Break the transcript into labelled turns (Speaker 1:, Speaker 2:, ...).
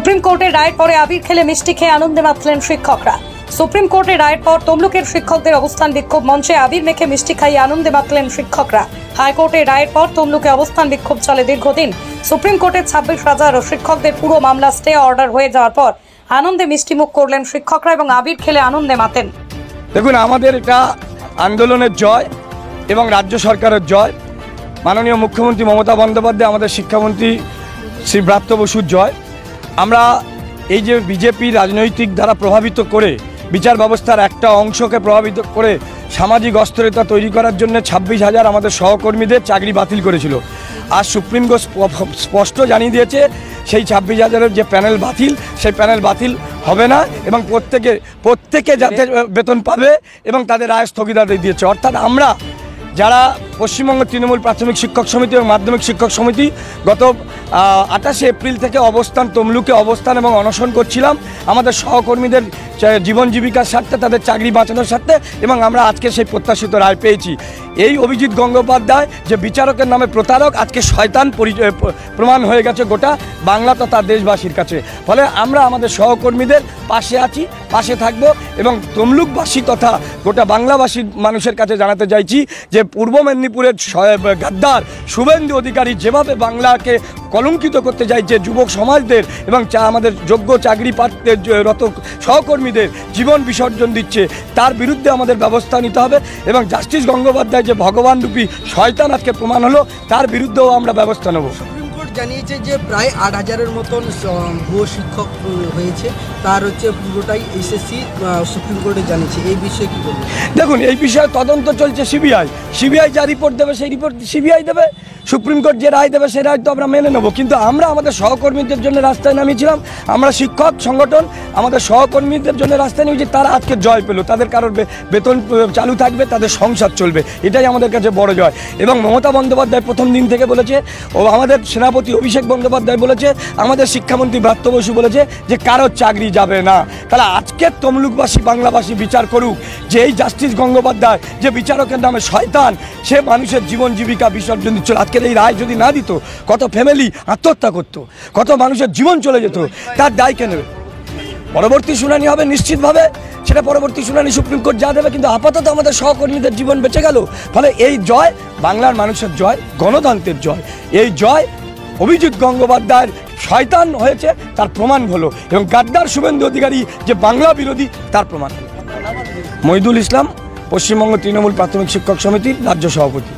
Speaker 1: Supreme কোর্টের রায়ের পরে আবির খেলে মিষ্টি খেয়ে আনন্দে মাতলেন শিক্ষকরা। সুপ্রিম কোর্টের রায়ের পর তমলুকের শিক্ষকদের অবস্থান বিক্ষোভ মঞ্চে আবির মেখে মিষ্টি খাইয়ে আনন্দে মাতলেন শিক্ষকরা। হাইকোর্টের রায়ের পর তমলুকে অবস্থান বিক্ষোভ চলে দীর্ঘদিন। সুপ্রিম কোর্টের 26,000 শিক্ষকদের পুরো মামলা স্টে অর্ডার হয়ে যাওয়ার পর আনন্দে মিষ্টিমুখ করলেন শিক্ষকরা এবং আবির খেলে আনন্দে মাতেন।
Speaker 2: দেখুন, আমাদের এটা আন্দোলনের জয় এবং রাজ্য সরকারের জয়। মাননীয় মুখ্যমন্ত্রী মমতা বন্দ্যোপাধ্যায়, আমাদের শিক্ষামন্ত্রী শ্রী ব্রাত্য বসুর জয়। আমরা এই যে বিজেপি রাজনৈতিক দ্বারা প্রভাবিত করে বিচার ব্যবস্থার একটা অংশকে প্রভাবিত করে সামাজিক অস্থিরতা তৈরি করার জন্য 26,000 আমাদের সহকর্মীদের চাকরি বাতিল করেছিল। আর সুপ্রিম কোর্ট স্পষ্ট জানিয়ে দিয়েছে সেই 26,000-এর যে প্যানেল বাতিল, সেই প্যানেল বাতিল হবে না এবং প্রত্যেকে যাতে বেতন পাবে এবং তাদের আয় স্থগিতাদেশ দিয়েছে। অর্থাৎ আমরা যারা পশ্চিমবঙ্গ তৃণমূল প্রাথমিক শিক্ষক সমিতি এবং মাধ্যমিক শিক্ষক সমিতি গত 28 এপ্রিল থেকে তমলুকে অবস্থান এবং অনশন করছিলাম আমাদের সহকর্মীদের জীবন জীবিকার স্বার্থে, তাদের চাকরি বাঁচানোর স্বার্থে, এবং আমরা আজকে সেই প্রত্যাশিত রায় পেয়েছি। এই অভিজিৎ গঙ্গোপাধ্যায় যে বিচারকের নামে প্রতারক, আজকে শয়তান প্রমাণ হয়ে গেছে গোটা বাংলা তথা দেশবাসীর কাছে। ফলে আমরা আমাদের সহকর্মীদের পাশে আছি, পাশে থাকব এবং তমলুকবাসী তথা গোটা বাংলাভাষীর মানুষের কাছে জানাতে চাইছি যে পূর্ব মেদিনীপুরের গাদ্দার শুভেন্দু অধিকারী যেভাবে বাংলাকে কলঙ্কিত করতে চাইছে, যুবক সমাজদের এবং আমাদের যোগ্য চাকরি রত সহকর্মীদের জীবন বিসর্জন দিচ্ছে, তার বিরুদ্ধে আমাদের ব্যবস্থা নিতে হবে এবং জাস্টিস গঙ্গোপাধ্যায় যে ভগবান রূপী শয়তান আজকে প্রমাণ হলো, তার বিরুদ্ধেও আমরা ব্যবস্থা নেব।
Speaker 3: সুপ্রিম কোর্ট জানিয়েছে যে প্রায় 8,000-এর মতন ভুয়ো শিক্ষক হয়েছে, তার পুরোটাই এসএসসি সুপ্রিম কোর্টে জানিয়েছে। এই বিষয়ে কী বলবেন?
Speaker 2: দেখুন, এই বিষয়ে তদন্ত চলছে সিবিআই যা রিপোর্ট দেবে সেই রিপোর্ট সিবিআই দেবে। সুপ্রিম কোর্ট যে রায় দেবে সেই রায় তো আমরা মেনে নেব, কিন্তু আমরা আমাদের সহকর্মীদের জন্য রাস্তায় নামিয়েছিলাম। আমরা শিক্ষক সংগঠন আমাদের সহকর্মীদের জন্য রাস্তায় নেমেছি, তারা আজকে জয় পেল, তাদের কারোর বেতন চালু থাকবে, তাদের সংসার চলবে, এটাই আমাদের কাছে বড় জয়। এবং মমতা বন্দ্যোপাধ্যায় প্রথম দিন থেকে বলেছে, ও আমাদের সেনাপতি অভিষেক বন্দ্যোপাধ্যায় বলেছে, আমাদের শিক্ষামন্ত্রী ব্রাত্য বসু বলেছে যে কারোর চাকরি যাবে না। তাহলে আজকে তমলুকবাসী বাংলাভাষী বিচার করুক যে এই জাস্টিস গঙ্গোপাধ্যায় যে বিচারকের নামে শয়তান, সে মানুষের জীবন জীবিকা বিসর্জন দিচ্ছিল। আজকের এই রায় যদি না দিত, কত ফ্যামিলি আত্মহত্যা করতো, কত মানুষের জীবন চলে যেত, তার দায় কে নেবে? পরবর্তী শুনানি হবে নিশ্চিতভাবে, সেটা পরবর্তী শুনানি সুপ্রিম কোর্ট যা দেবে, কিন্তু আপাতত আমাদের সহকর্মীদের জীবন বেঁচে গেল। ফলে এই জয় বাংলার মানুষের জয়, গণতন্ত্রের জয়। এই জয় অভিজিৎ গঙ্গোপাধ্যায়ের শয়তান হয়েছে তার প্রমাণ হলো এবং গাদ্দার শুভেন্দু অধিকারী যে বাংলা বিরোধী তার প্রমাণ হলো। মহিদুল ইসলাম, পশ্চিমবঙ্গ তৃণমূল প্রাথমিক শিক্ষক সমিতির রাজ্য সভাপতি।